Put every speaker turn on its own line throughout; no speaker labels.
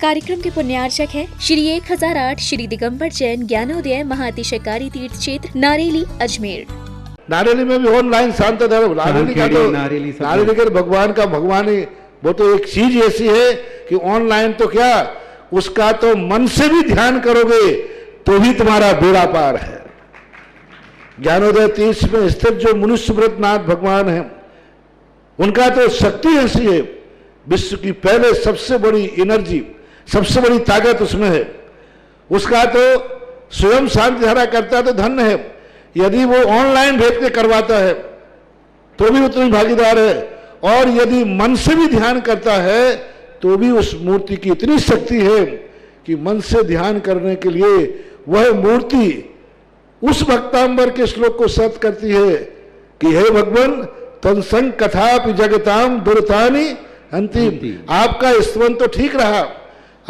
कार्यक्रम के पुण्यार्चक है श्री 1008 श्री दिगंबर जैन ज्ञानोदय महाअतिशयकारी तीर्थ क्षेत्र नारेली अजमेर।
नारेली में भी ऑनलाइन शांत धर्म, नारेली का भगवान का भगवानी, वो तो एक चीज ऐसी है कि ऑनलाइन तो क्या, उसका तो मन से भी ध्यान करोगे तो भी तुम्हारा बेड़ा पार है। ज्ञानोदय तीर्थ में स्थित जो मुनिसुब्रतनाथ भगवान है, उनका तो शक्ति ऐसी है, विश्व की पहले सबसे बड़ी एनर्जी, सबसे बड़ी ताकत उसमें है। उसका तो स्वयं शांति धारा करता तो धन्य है, यदि वो ऑनलाइन भेज के करवाता है तो भी उतनी भागीदार है, और यदि मन से भी ध्यान करता है तो भी उस मूर्ति की इतनी शक्ति है कि मन से ध्यान करने के लिए वह मूर्ति उस भक्तांबर के श्लोक को सत्य करती है कि हे भगवान तत्संग कथापि जगताम दुर्तानि अंतिम। आपका स्मरण तो ठीक रहा,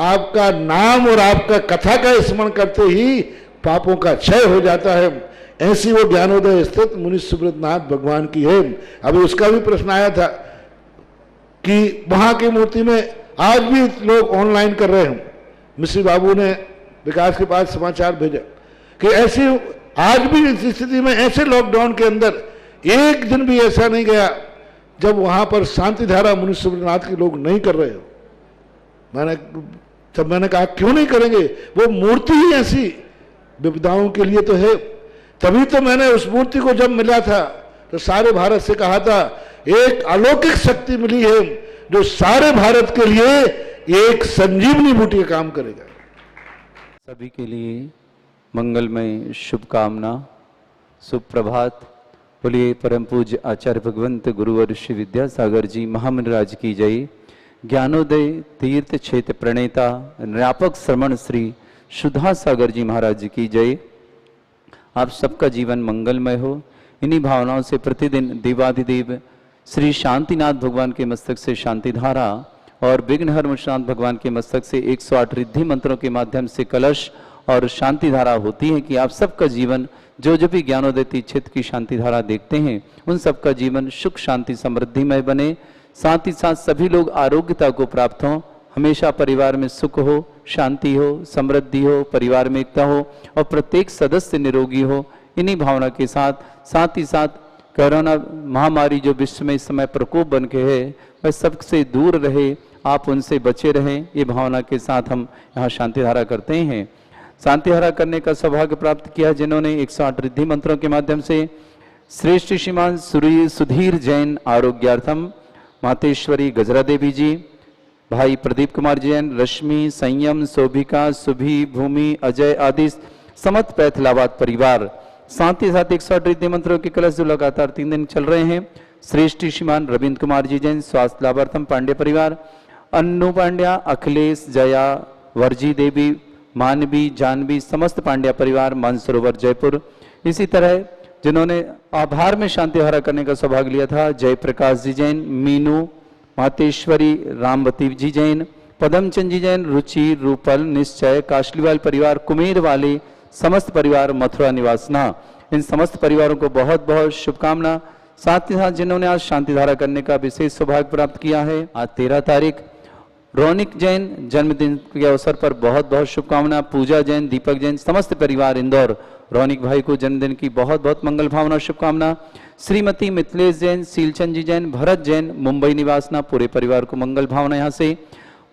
आपका नाम और आपका कथा का स्मरण करते ही पापों का क्षय हो जाता है। ऐसी वो ज्ञानोदय स्थित मुनिसुब्रतनाथ भगवान की है। अभी उसका भी प्रश्न आया था कि वहां की मूर्ति में आज भी लोग ऑनलाइन कर रहे हैं। मिश्री बाबू ने विकास के पास समाचार भेजा कि ऐसी आज भी इस स्थिति में, ऐसे लॉकडाउन के अंदर एक दिन भी ऐसा नहीं गया जब वहां पर शांति धारा मुनिसुब्रतनाथ के लोग नहीं कर रहे हो। मैंने कहा क्यों नहीं करेंगे, वो मूर्ति ही ऐसी विपदाओं के लिए तो है। तभी तो मैंने उस मूर्ति को जब मिला था तो सारे भारत से कहा था एक अलौकिक शक्ति मिली है जो सारे भारत के लिए एक संजीवनी बूटी का काम करेगा।
सभी के लिए मंगलमय शुभकामना, सुप्रभात। बोलिए परम पूज्य आचार्य भगवंत गुरुवर श्री विद्यासागर जी महामंडराज की जय। ज्ञानोदय तीर्थ क्षेत्र प्रणेता न्यापक श्रमण श्री सुधा सागर जी महाराज जी की जय। आप सबका जीवन मंगलमय हो। इन्हीं भावनाओं से प्रतिदिन देवाधिदेव श्री शांतिनाथ भगवान के मस्तक से शांति धारा और विघ्नहर मुनिनाथ भगवान के मस्तक से 108 रिद्धि मंत्रों के माध्यम से कलश और शांति धारा होती है कि आप सबका जीवन, जो भी ज्ञानोदय क्षेत्र की शांति धारा देखते हैं, उन सबका जीवन सुख शांति समृद्धिमय बने। साथ ही साथ सभी लोग आरोग्यता को प्राप्त हों, हमेशा परिवार में सुख हो, शांति हो, समृद्धि हो, परिवार में एकता हो और प्रत्येक सदस्य निरोगी हो। इन्हीं भावना के साथ ही साथ कोरोना महामारी जो विश्व में इस समय प्रकोप बन के है, वह सबसे दूर रहे, आप उनसे बचे रहें। ये भावना के साथ हम यहाँ शांति धारा करते हैं। शांति धारा करने का सौभाग्य प्राप्त किया जिन्होंने 108 रिद्धि मंत्रों के माध्यम से श्रेष्ठ श्रीमान सुधीर जैन आरोग्यार्थम, मातेश्वरी गजरा देवी जी, भाई प्रदीप कुमार जैन, रश्मि, संयम, शोभिका, सुभी, भूमि, अजय आदि समस्त पैथलाबाद परिवार। साथ ही साथ 108 रिद्धि मंत्रों के कलश जो लगातार 3 दिन चल रहे हैं। श्रेष्ठ श्रीमान रविंद्र कुमार जी जैन स्वास्थ्य लाभार्थम पांड्या परिवार, अन्नू पांड्या, अखिलेश, जया, वर्जी देवी, मानवी, जानवी, समस्त पांड्या परिवार, मानसरोवर जयपुर। इसी तरह जिन्होंने आभार में शांति धारा करने का सौभाग्य लिया था, जयप्रकाश जी जैन, मीनू, मातेश्वरी, रामवती जी जैन, पदमचंद जी जैन, रुचि, रूपल, निश्चय, काशलीवाल परिवार, कुमेर वाले समस्त परिवार, मथुरा निवासना, इन समस्त परिवारों को बहुत बहुत शुभकामना। साथ ही साथ जिन्होंने आज शांति धारा करने का विशेष सौभाग्य प्राप्त किया है, आज 13 तारीख रौनिक जैन जन्मदिन के अवसर पर बहुत बहुत शुभकामना। पूजा जैन, दीपक जैन, समस्त परिवार इंदौर, रौनिक भाई को जन्मदिन की बहुत बहुत मंगल भावना शुभकामना। श्रीमती मिथिलेश जैन, सीलचंद जी जैन, भरत जैन, मुंबई निवासना, पूरे परिवार को मंगल भावना यहाँ से।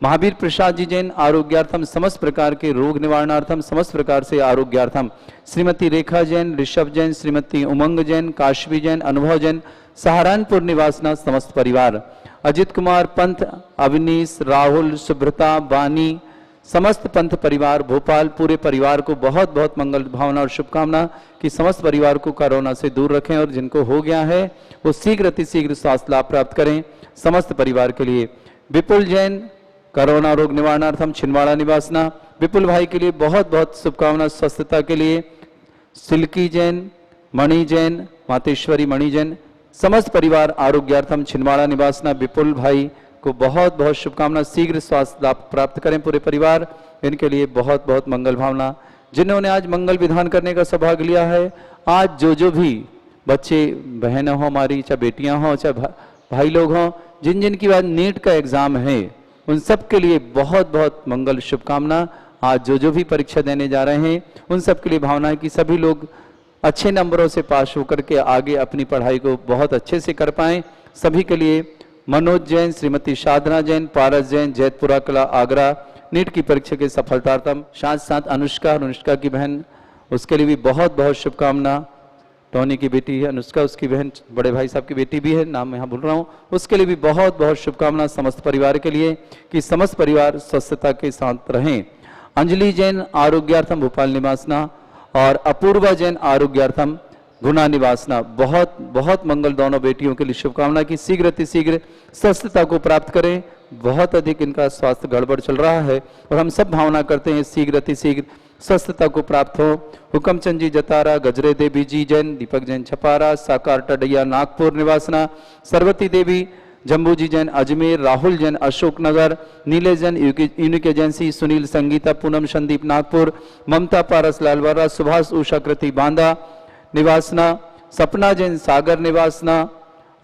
महावीर प्रसाद जी जैन आरोग्यार्थम, समस्त प्रकार के रोग निवारणार्थम, समस्त प्रकार से आरोग्यार्थम। श्रीमती रेखा जैन, ऋषभ जैन, श्रीमती उमंग जैन, काशवी जैन, अनुभव जैन, सहारनपुर निवासना, समस्त परिवार। अजित कुमार पंथ, अवनीश, राहुल, सुब्रता, बानी, समस्त पंथ परिवार, भोपाल, पूरे परिवार को बहुत बहुत मंगल भावना और शुभकामना कि समस्त परिवार को कोरोना से दूर रखें और जिनको हो गया है वो शीघ्र अतिशीघ्र स्वास्थ्य लाभ प्राप्त करें समस्त परिवार के लिए। विपुल जैन कोरोना रोग निवारणार्थम, छिंदवाड़ा निवासना, विपुल भाई के लिए बहुत बहुत शुभकामना स्वस्थता के लिए। सिल्की जैन, मणि जैन, मातेश्वरी मणि जैन, समस्त परिवार आरोग्यार्थम, छिंदवाड़ा निवासना, विपुल भाई को बहुत बहुत शुभकामना, शीघ्र स्वास्थ्य लाभ प्राप्त करें पूरे परिवार। इनके लिए बहुत बहुत मंगल भावना। जिन्होंने आज मंगल विधान करने का सौभाग्य लिया है, आज जो भी बच्चे बहनें हों हमारी, चाहे बेटियां हों चाहे भाई लोग हों, जिन जिन की आज नीट का एग्जाम है, उन सब के लिए बहुत बहुत मंगल शुभकामना। आज जो भी परीक्षा देने जा रहे हैं उन सब के लिए भावना है कि सभी लोग अच्छे नंबरों से पास होकर के आगे अपनी पढ़ाई को बहुत अच्छे से कर पाएं। सभी के लिए मनोज जैन, श्रीमती साधना जैन, पारस जैन, जैतपुरा कला आगरा नीट की परीक्षा के सफलतार्थम, साथ साथ अनुष्का और अनुष्का की बहन उसके लिए भी बहुत बहुत शुभकामना। टोनी की बेटी है अनुष्का, उसकी बहन बड़े भाई साहब की बेटी भी है, नाम मैं यहाँ भूल रहा हूँ, उसके लिए भी बहुत बहुत शुभकामना समस्त परिवार के लिए कि समस्त परिवार स्वस्थता के साथ रहें। अंजलि जैन आरोग्यार्थम भोपाल निवासना और अपूर्वा जैन आरोग्यार्थम गुना निवासना, बहुत बहुत मंगल दोनों बेटियों के लिए शुभकामना कि शीघ्र अतिशीघ्र स्वस्थता को प्राप्त करें। बहुत अधिक इनका स्वास्थ्य गड़बड़ चल रहा है और हम सब भावना करते हैं शीघ्र अतिशीघ्र स्वस्थता को प्राप्त हो। हुकमचंद जी जतारा, गजरे देवी जी जैन, दीपक जैन छपारा, साकार टडैया नागपुर निवासना, सरवती देवी जम्बू जी जैन अजमेर, राहुल जैन अशोकनगर, नीलेश जैन यूनिक एजेंसी, सुनील संगीता पूनम संदीप नागपुर, ममता पारस लालवारा, सुभाष उषा कृति बांदा निवासना, सपना जैन सागर निवासना,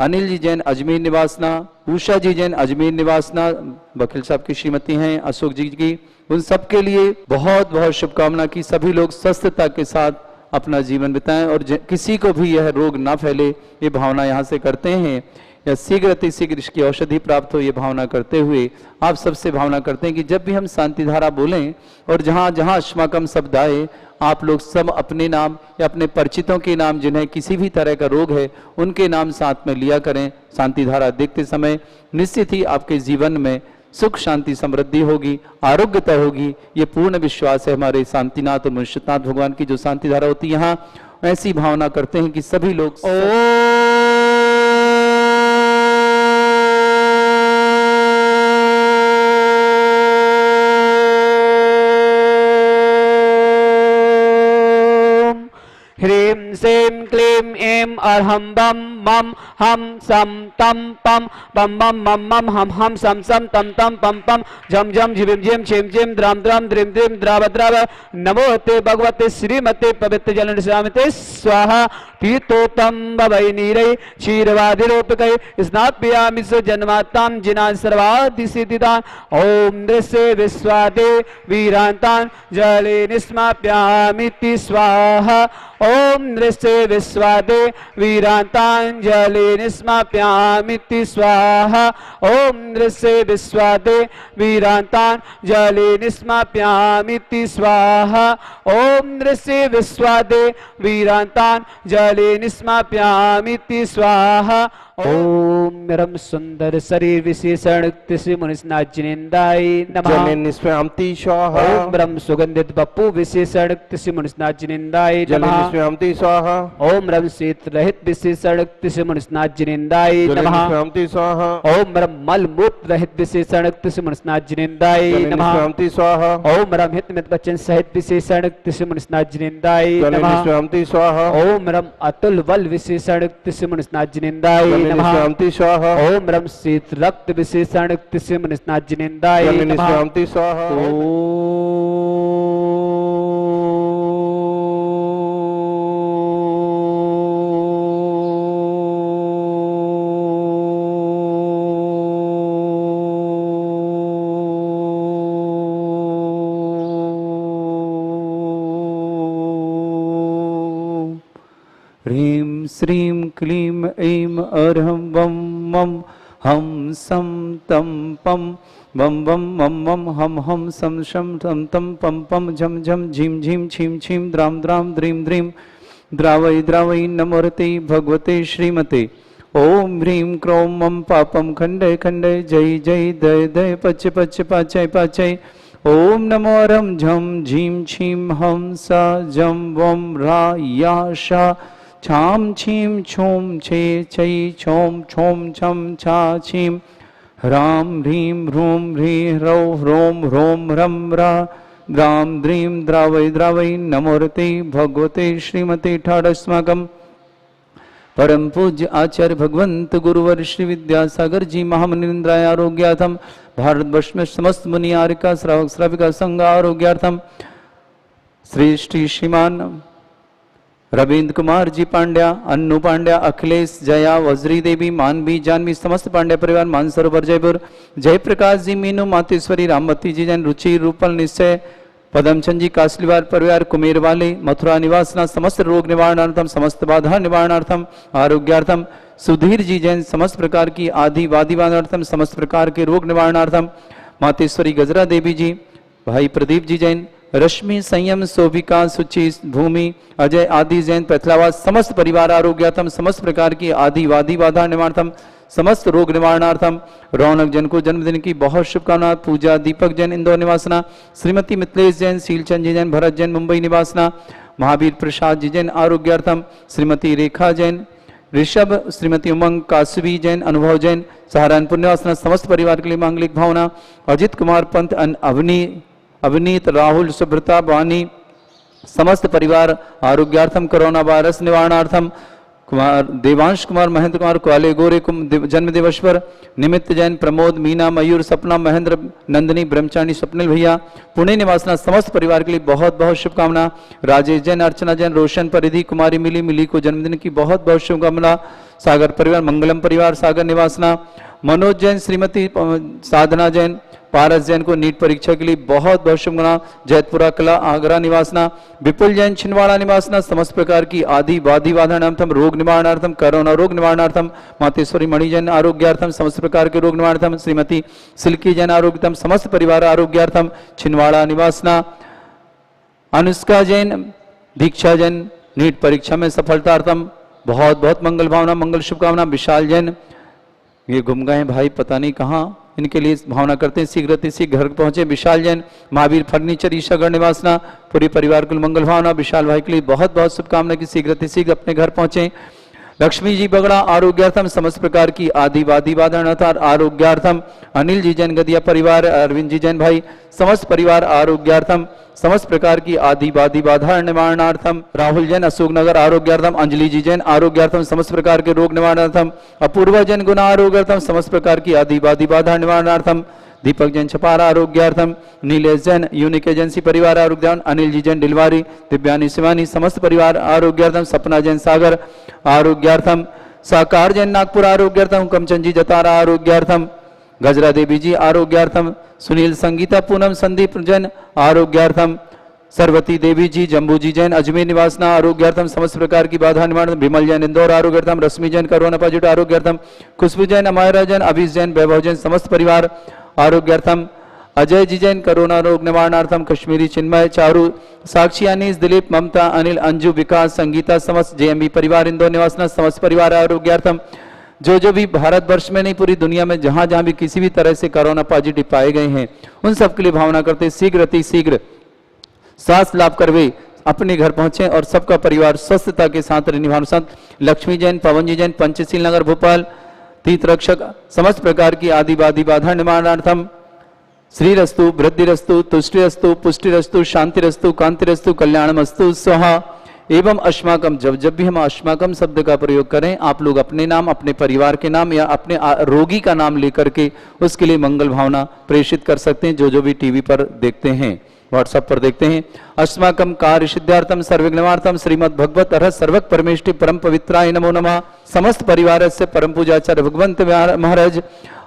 अनिल जी जैन अजमेर निवासना, उषा जी जैन अजमेर निवासना, वकील साहब की श्रीमती हैं अशोक जी की, उन सब के लिए बहुत बहुत शुभकामना कि सभी लोग स्वस्थता के साथ अपना जीवन बिताएं और किसी को भी यह रोग ना फैले, ये भावना यहाँ से करते हैं। या शीघ्र अतिशीघ्र इसकी औषधि प्राप्त हो, ये भावना करते हुए आप सबसे भावना करते हैं कि जब भी हम शांति धारा बोलें और जहाँ जहाँ अस्माकम शब्द आए, आप लोग सब अपने नाम या अपने परिचितों के नाम जिन्हें किसी भी तरह का रोग है उनके नाम साथ में लिया करें। शांति धारा देखते समय निश्चित ही आपके जीवन में सुख शांति समृद्धि होगी, आरोग्यता होगी, ये पूर्ण विश्वास है हमारे शांतिनाथ और मुंशीनाथ भगवान की जो शांति धारा होती है। यहाँ ऐसी भावना करते हैं कि सभी लोग
ह्रीं सें क्लीं ऐं अर्हं बम मम हम सम तम पम बम बम मम मम हम सम सम तम तम पम पम झम झम झिम झिम छिम छिम द्राम द्राम द्रिम द्रिम द्राव द्राव। नमो ते भगवते श्रीमते पवित्र जलन श्यामते स्वाहा। तीर्थोत्तम बवै नीरै क्षीरवादिरोपकै स्नात्पयामि जन्मात्तां जिनान् सर्वादिसिद्धिदान्। ओम नृस्य विश्वादे वीरान्तान् जले निस्माप्यामिति स्वाहा। ओम नृस्य विश्वादे वीरान्तान् जले निस्माप्यामिति स्वाहा। ओम नृस्य विश्वादे वीरान्तान् जले निस्माप्यामिति स्वाहा। ओम नृस्य विश्वादे वीरान्तान् जले निस्माप्यामिति स्वाहा। ओम रम सुंदर शरीर विशेषण तिसि मुनिस्नाथ जिनेन्द्राय नमः।
जले निस्वामति स्वाहा।
ओम रम सुगंधित बप्पू विशेषण तिसि मुनिस्नाथ जिनेन्द्राय
जले
नमः।
निस्वामति स्वाहा।
ओम रम शीत रहित विशेषण तिसि मुनिस्नाथ जिनेन्द्राय
जले
नमः।
निस्वामति स्वाहा।
ओम रम मल मूत्र रहित विशेषण तिसि मुनिस्नाथ जिनेन्द्राय
जले
नमः।
निस्वामति स्वाहा।
ओम रम हित मित वचन सहित विशेषण तिसि मुनिस्नाथ जिनेन्द्राय
जले
नमः।
निस्वामति स्वाहा।
ओम रम अतुल बल विशेषण तिसि मुनिस्नाथ जिनेन्द्राय नमः।
निस्वामति स्वाहा।
ओम रम शीत रक्त विशेषण तिसि मुनिस्नाथ जिनेन्द्राय
जले
नमः।
निस्वामति स्वाहा।
ह्रीं श्रीं क्लीं ऐं अर्हं वं मम हम सम तम पम बम बम मम मम हम सम शम तम तम पम पम झम झम झीम झीम छीम छीम द्राम द्राम द्रीम द्रीम द्रावै द्रावै नमोरते भगवते श्रीमते। ओम ह्रीं क्रों मम पापम खंडय खंडय जय जय दय दय पच पच पाचय पाचय। ओम नमो रम झम झीम छीम हम सा जम वम रा या शा छाम छीम छूम छे छै छोम छोम छम छा छीम राम ह्रीं ह्रूं ह्रीं ह्रौ ह्रों ह्रों रम रा द्राम द्रीं द्रावै द्रावै नमोरते भगवते श्रीमते ठाडस्माकम् परम पूज्य आचार्य भगवंत गुरुवर श्री विद्यासागर जी महामुनिन्द्राय आरोग्यार्थम भारतवर्ष में समस्त मुनि आर्यका श्रावक श्राविका संघ आरोग्यार्थम श्री श्रीमान रविंद्र कुमार जी पांड्या, अन्नू पांड्या, अखिलेश, जया, वज्री देवी, मानवी, जानवी, समस्त पांड्या परिवार, मानसरोवर जयपुर, जयप्रकाश जी, मीनू, मातेश्वरी, रामवती जी जैन, रुचि, रूपल, निश्चय, पदमचंद जी, कासलीवार परिवार, कुमेर वाले, मथुरा निवासना, समस्त रोग निवारणार्थम, समस्त बाधा निवारणार्थम, आरोग्यार्थम, सुधीर जी जैन, समस्त प्रकार की आदि वादी वादनार्थम, समस्त प्रकार के रोग निवारणार्थम, मातेश्वरी गजरा देवी जी, भाई प्रदीप जी जैन, रश्मि, संयम, शोभिका, सुचि, भूमि, अजय आदि जैन, पैथलावाद, समस्त परिवार आरोग्यार्थम, समस्त प्रकार की आदि वादी बाधा निवारणार्थम, समस्त रोग निवारणार्थम, रौनक जैन को जन्मदिन की बहुत शुभकामनाएं, पूजा, दीपक जैन, इंदौर निवासना, श्रीमती मिथिलेश जैन, शीलचंद जी जैन, भरत जैन, मुंबई निवासना, महावीर प्रसाद जी जैन, आरोग्यार्थम, श्रीमती रेखा जैन, ऋषभ, श्रीमती उमंग, कासवी जैन, अनुभव जैन, सहारनपुर निवासना, समस्त परिवार के लिए मांगलिक भावना, अजित कुमार पंत, अवनीत, राहुल, सुब्रता, वानी, समस्त परिवार आरोग्यार्थम, कोरोना वायरस निवारणार्थम, कुमार देवांश कुमार, महेंद्र कुमार, क्वाले गोरे जन्म दिवस पर, निमित्त जैन, प्रमोद, मीना, मयूर, सपना, महेंद्र, नंदिनी, ब्रह्मचारी, स्वप्निल भैया, पुणे निवासना, समस्त परिवार के लिए बहुत बहुत शुभकामना, राजेश जैन, अर्चना जैन, रोशन, परिधि, कुमारी मिली को जन्मदिन की बहुत बहुत शुभकामना, सागर परिवार, मंगलम परिवार, सागर निवासना, मनोज जैन, श्रीमती साधना जैन, पारस जैन को नीट परीक्षा के लिए बहुत बहुत शुभकामना, जैतपुरा कला, आगरा निवासना, विपुल जैन, छिंदवाड़ा निवासना, समस्त प्रकार की आदि वादी वाधनार्थम, रोग निवारणार्थम, कोरोना रोग निवारणार्थम, मातेश्वरी मणि जैन, आरोग्यार्थम, समस्त प्रकार के रोग निवारणार्थम, श्रीमती सिल्की जैन, आरोग्यम, समस्त परिवार आरोग्यार्थम, छिंदवाड़ा निवासना, अनुष्का जैन, दीक्षा जैन, नीट परीक्षा में सफलतार्थम, बहुत बहुत मंगल भावना, मंगल शुभकामना, विशाल जैन, ये गुम गए भाई, पता नहीं कहाँ, इनके लिए भावना करते हैं शीघ्र घर पहुंचे, विशाल जैन, महावीर फर्नीचर, ईशागढ़ निवासना, पूरे परिवार को मंगल भावना, विशाल भाई के लिए बहुत बहुत शुभकामना की शीघ्र अपने घर पहुंचे, लक्ष्मी जी बगड़ा, आरोग्यार्थम, समस्त प्रकार की आदि वादी बाधार आरोग्यार्थम, अनिल जी जैन, गदिया परिवार, अरविंद जी जैन भाई, समस्त परिवार आरोग्यार्थम, समस्त प्रकार की आदि वादी बाधा निवारणार्थम, राहुल जैन, अशोकनगर, आरोग्यार्थम, अंजलि जी जैन, आरोग्यार्थम, समस्त प्रकार के रोग निवारणार्थम, अपूर्वा जैन, गुना, आरोग्यार्थम, समस्त प्रकार की आदि वादी बाधा निवारणार्थम, दीपक जैन, छपारा, आरोग्यार्थम, नीलेश जैन, यूनिक एजेंसी परिवार आरोग्यार्थम, अनिल जी जैन, डिलवारी, दिव्यानी शिवानी, समस्त परिवार आरोग्यार्थम, सपना जैन, सागर आरोग्यार्थम, साकार जैन, नागपुर आरोग्यार्थम, कमचंद जी, जतारा आरोग्यार्थम, गजरा देवी जी आरोग्यार्थम, सुनील, संगीता, पूनम, संदीप जैन आरोग्यार्थम, सरवती देवी जी, जम्बू जी जैन, अजमेर निवासना आरोग्यार्थम, समस्त प्रकार की बाधा निवारण, विमल जैन, इंदौर आरोग्यार्थम, रश्मि जैन, कोरोना पॉजिटिव आरोग्यार्थम, खुशबू जैन, अमायरा जैन, अभीश जैन, वैभव जैन, समस्त परिवार आरोग्यार्थम, अजय जी जैन, कोरोना रोग निवारणार्थम, कश्मीरी, चिन्मय, चारू, साक्षी, अनीस, दिलीप, ममता, अनिल, अंजू, विकास, संगीता, समस्त जेएमबी परिवार, इंदौर निवासना, समस्त परिवार आरोग्यार्थम, जो भी भारतवर्ष में नहीं पूरी दुनिया में जहां जहां भी किसी भी तरह से कोरोना पॉजिटिव पाए गए हैं, उन सब के लिए भावना करते शीघ्र सांस लाभ कर वे अपने घर पहुंचे और सबका परिवार स्वस्थता के साथ रहने वाले संत लक्ष्मी जैन, पवन जी जैन, पंचशील नगर, भोपाल, तीर्थ रक्षक, समस्त प्रकार की आदि वादी बाधा निवारणार्थम, श्रीरस्तु, वृद्धिरस्तु, तुष्टिरस्तु, पुष्टिरस्तु, शांतिरस्तु, कांतिरस्तु, कल्याणमस्तु, स्वाहा एवं अस्माकम। जब भी हम अस्माकम शब्द का प्रयोग करें, आप लोग अपने नाम, अपने परिवार के नाम या अपने रोगी का नाम लेकर के उसके लिए मंगल भावना प्रेषित कर सकते हैं। जो भी टीवी पर देखते हैं, व्हाट्सएप पर देखते हैं, अस्माकम कार्य सिद्धार्थम सर्वज्ञार्थम श्रीमद् भगवत अर्हत सर्वक परमेष्टि परम पवित्राय नमो नमः। समस्त परिवार से परम पूजाचार्य भगवंत महाराज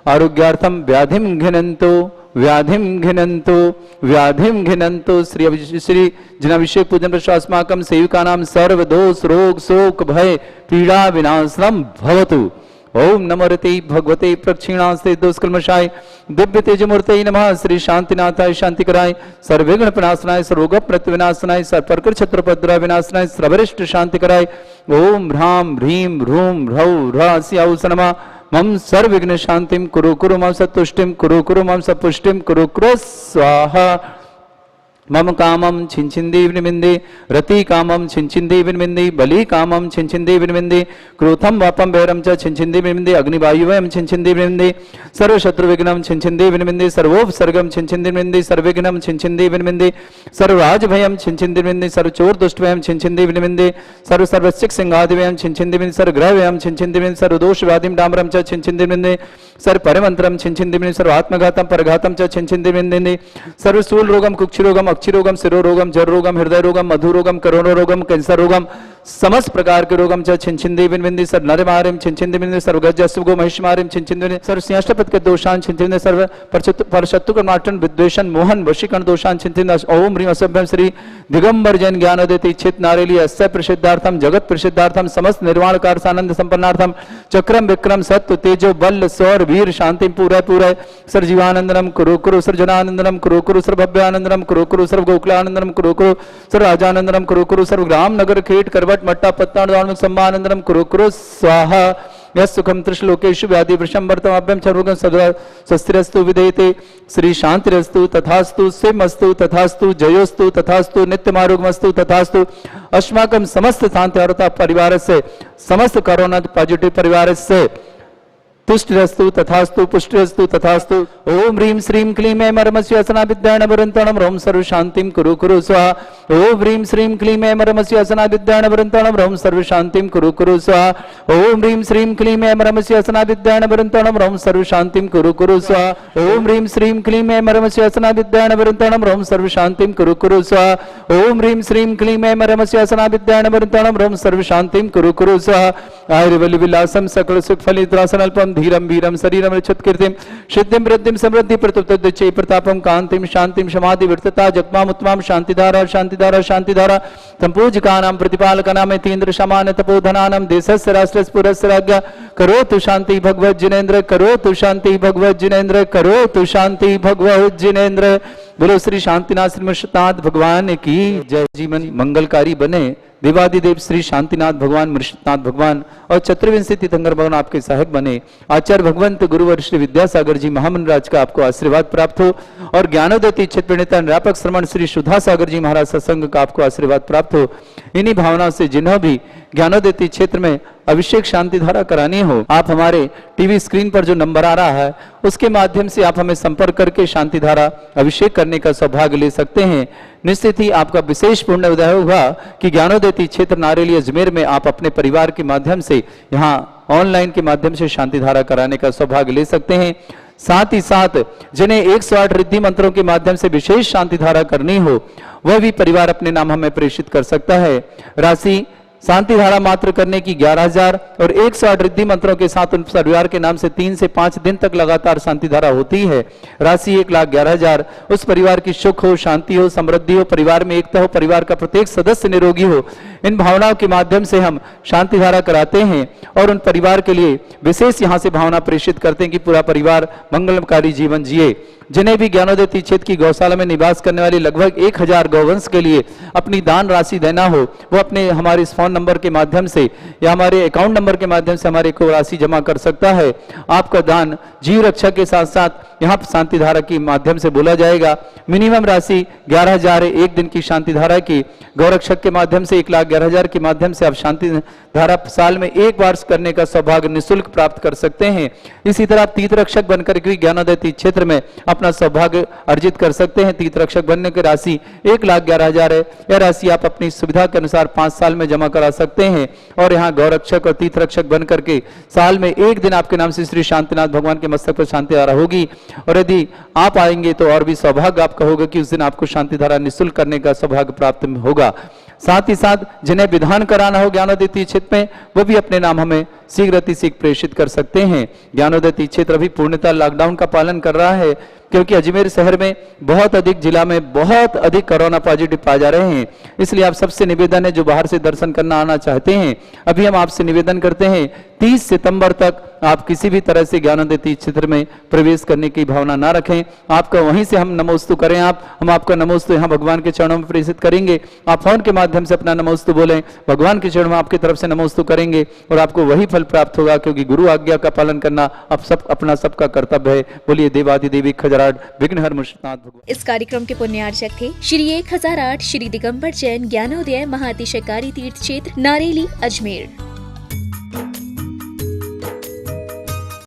आरोग्यार्थम व्याधिम घिनंतो श्री जनाभिषेक पूजन प्रशास्माकम सेविका नाम सर्व दोष रोग शोक भय पीड़ा विनाशनम भवतु। ओम नमोरते भगवते प्रक्षिणास्ते दोषकल्मषाय दिव्य तेजमूर्ते नमः। श्री शांतिनाथाय शांतिकराय सर्वविघ्न प्रणाशनाय सर्वरोग प्रतिविनाशनाय सर्वप्रकृत छत्रपद्रा विनाशनाय सर्वरिष्ट शांतिकराय ओम ह्रां ह्रीं ह्रूं ह्रौं ह्रास्याउस नमः। मम सर्वविघ्न शांतिम कुरु मम सत्तुष्टिम कुरु मम सपुष्टिम कुरु स्वाहा। मम कामम छिंछिंदी विनिमिंदे रति कामम छिंछिंदी विनिमिंदे बलि कामम छिंछिंदी विनिमिंदे क्रोधम वापम वैरम च छिंछिंदी विनिमिंदे अग्निवायुवयम छिंछिंदी विनिमिंदे सर्वशत्रु विघ्नम छिंछिंदी विनिमिंदे सर्वोपसर्गम छिंछिंदी विनिमिंदे सर्वविघ्नम छिंछिंदी विनिमिंदे सर्वराज भयम छिंछिंदी विनिमिंदे सर्वचोर दुष्ट भयम छिंछिंदी विनिमिंदे सर्वसर्वसिक सिंहादि भयम छिंछिंदी विनिमिंदे सर्वग्रह भयम छिंछिंदी विनिमिंदे सर्वदोष व्याधिम डामरम च छिंछिंदी विनिमिंदे सर्वपरमंत्रम छिंछिंदी विनिमिंदे सर्वात्मघातम परघातम च छिंछिंदी विनिमिंदे सर्वसूल रोगम कुक्षि रोगम अक्षि रोगम शिरो रोगम जर रोगम हृदय रोगम मधु रोगम करोना रोगम कैंसर रोगम समस्त प्रकार के रोगम च छिंछिंदे बिनबिंदी सर नरमारिम छिंछिंदे बिनबिंदी सर्व गज्जस्व महिषमारिम छिंछिंदे सर्व सिंहाष्टपद के दोषान छिंछिंदे सर्व परशत्रु कर्माटन विद्वेषण मोहन वशीकरण दोषान छिंछिंदे ओम ह्रीम असभ्यम श्री दिगंबर जैन ज्ञानोदयति चित नारेली अस्य प्रसिद्धार्थम जगत प्रसिद्धार्थम समस्त निर्वाण कारसानंद संपन्नार्थम चक्रम विक्रम सत्व तेजो बल सौर वीर शांति पूरा पूरा सर जीवानंदनम कुरु कुरु सर जनानंदनम कुरु कुरु सर भव्यानंदनम कुरु कुरु सर गोकुलानंदनम कुरु कुरु सर राजानंदनम कुरु कुरु सर ग्राम नगर खेट करवट मट्टा पत्ताण सम्मानंदनम कुरु कुरु स्वाहा सुखम त्रिशलोकेशु व्याधि वृषंबर्तम अभ्यम चर्वगम सदा शस्त्रस्तु विधेयते श्री शांतिरस्तु तथास्तु सिमस्तु तथास्तु जयोस्तु तथास्तु नित्यमारोग्यमस्तु तथास्तु अस्माकं समस्त शांति औरता परिवार से समस्त कोरोना पॉजिटिव परिवार से तुष्टिरस्तु तथास्तु पुष्टिरस्तु तथास्तु ओम ह्रीम श्रीम क्लीम ऐं मरमस्य असना विद्याणवरन्तणम रोम सर्व शांतिम कुरु कुरु स्वाहा ओम ह्रीम श्रीम क्लीम ऐं मरमस्य असना विद्याणवरन्तणम रोम सर्व शांतिम कुरु कुरु स्वाहा ओम ह्रीम श्रीम क्लीम ऐं मरमस्य असना विद्याणवरन्तणम रोम सर्व शांतिम कुरु कुरु स्वाहा ओम ह्रीम श्रीम क्लीम ऐं मरमस्य असना विद्याणवरन्तणम रोम सर्व शांतिम कुरु कुरु स्वाहा ओम ह्रीम श्रीम क्लीम ऐं मरमस्य असना विद्याणवरन्तणम रोम सर्व शांतिम कुरु कुरु स्वाहा आयुर्बल विलासम सकल सुख फलित्रासन अल्पम धीरम वीरम शरीरम रक्षत कीर्तिम सिद्धिम वृद्धिम समृद्धि प्रतुप्तद्विचय प्रतापम कांतिम शांतिम समाधि विर्तता जगमाम उत्तमाम शांतिधारा शांतिधारा शांतिधारा संपूजकानां प्रतिपालकानां तीन्द्र समान तपोधनानां देशस्य राष्ट्रस्य पुरस्य राज्ञा करोतु शांति भगवत जिनेन्द्र करोतु शांति भगवत जिनेन्द्र करोतु शांति भगवत जिनेन्द्र। बोलो श्री शांतिनाथ श्री मृषतनाथ भगवान की जय। जीवन मंगलकारी बने देवादिदेव श्री शांतिनाथ भगवान मृषतनाथ भगवान और चतुर्विंशी तीर्थंकर भगवान आपके सहायक बने। आचार्य भगवंत गुरुवर श्री विद्यासागर जी महामंडराज का आपको आशीर्वाद प्राप्त हो और ज्ञानोदयति चित्त प्रणेता निरापक श्रमण श्री सुधा सागर जी महाराज सत्संग का आपको आशीर्वाद प्राप्त हो। इन्हीं भावनाओं से जिन्हों भी ज्ञानोदयति क्षेत्र में अभिषेक शांति धारा करानी हो, आप हमारे टीवी स्क्रीन पर जो नंबर आ रहा है उसके माध्यम से आप हमें संपर्क करके शांति धारा अभिषेक करने का सौभाग्य ले सकते हैं। निश्चित ही आपका विशेष पुण्य उदय होगा कि ज्ञानोदयति क्षेत्र नारेली अजमेर में आप अपने परिवार के माध्यम से यहाँ ऑनलाइन के माध्यम से शांति धारा कराने का सौभाग्य ले सकते हैं। साथ ही साथ जिन्हें 108 रिद्धि मंत्रों के माध्यम से विशेष शांति धारा करनी हो वह भी परिवार अपने नाम हमें प्रेषित कर सकता है। राशि शांति धारा मात्र करने की 11,000 और 108 रिद्धि मंत्रों के साथ उन परिवार के नाम से 3 से 5 दिन तक लगातार शांति धारा होती है। राशि 1,11,000। उस परिवार की सुख हो, शांति हो, समृद्धि हो, परिवार में एकता हो, परिवार का प्रत्येक सदस्य निरोगी हो, इन भावनाओं के माध्यम से हम शांति धारा कराते हैं और उन परिवार के लिए विशेष यहाँ से भावना प्रेषित करते हैं कि पूरा परिवार मंगलकारी जीवन जिए। जिन्हें भी ज्ञानोदयति क्षेत्र की गौशाला में निवास करने वाली लगभग 1000 गौवंश के लिए अपनी दान राशि देना हो, वो अपने हमारे इस फोन नंबर के माध्यम से या हमारे अकाउंट नंबर के माध्यम से हमारे को राशि जमा कर सकता है। आपका दान जीव रक्षा के साथ साथ यहाँ शांति धारा के माध्यम से बोला जाएगा। मिनिमम राशि 11,000 है एक दिन की शांति धारा की। गौरक्षक के माध्यम से 1,11,000 के माध्यम से आप शांति धारा साल में एक बार करने का सौभाग्य निःशुल्क प्राप्त कर सकते हैं। इसी तरह तीर्थ रक्षक बनकर के ज्ञानोदयति क्षेत्र में अपना सौभाग्य अर्जित कर सकते हैं। तीर्थ रक्षक बनने की राशि 1,11,000 है। यह राशि आप अपनी सुविधा के अनुसार 5 साल में जमा करा सकते हैं और यहाँ गौरक्षक और तीर्थ रक्षक बनकर के साल में एक दिन आपके नाम से श्री शांतिनाथ भगवान के मस्तक पर शांति धारा होगी। और यदि आप आएंगे तो और भी सौभाग्य आपका होगा कि उस दिन आपको शांति धारा निःशुल्क करने का सौभाग्य प्राप्त होगा। साथ ही साथ जिन्हें विधान कराना हो ज्ञानोदयति क्षेत्र में वो भी अपने नाम हमें शीघ्र अतिशीघ्र प्रेषित कर सकते हैं। ज्ञानोदयति क्षेत्र अभी पूर्णतः लॉकडाउन का पालन कर रहा है क्योंकि अजमेर शहर में बहुत अधिक, जिला में बहुत अधिक कोरोना पॉजिटिव पाए जा रहे हैं। इसलिए आप सबसे निवेदन है जो बाहर से दर्शन करना आना चाहते हैं, अभी हम आपसे निवेदन करते हैं 30 सितंबर तक आप किसी भी तरह से ज्ञानोदयति क्षेत्र में प्रवेश करने की भावना ना रखें। आपका वहीं से हम नमोस्तु करें, हम आपका नमोस्तु यहाँ भगवान के चरणों में प्रेषित करेंगे। आप फोन के माध्यम से अपना नमोस्तु बोलें, भगवान के चरणों में आपकी तरफ से नमोस्तु करेंगे और आपको वही फल प्राप्त होगा क्योंकि गुरु आज्ञा का पालन करना अब सब अपना सबका कर्तव्य है। बोलिए देवादिदेवी खजराट विघ्नहर मृषतनाथ भगवान।
इस कार्यक्रम के पुण्यार्चक थे श्री 1008 श्री दिगंबर जैन ज्ञानोदय महाअतिशयकारी तीर्थ क्षेत्र नारेली अजमेर।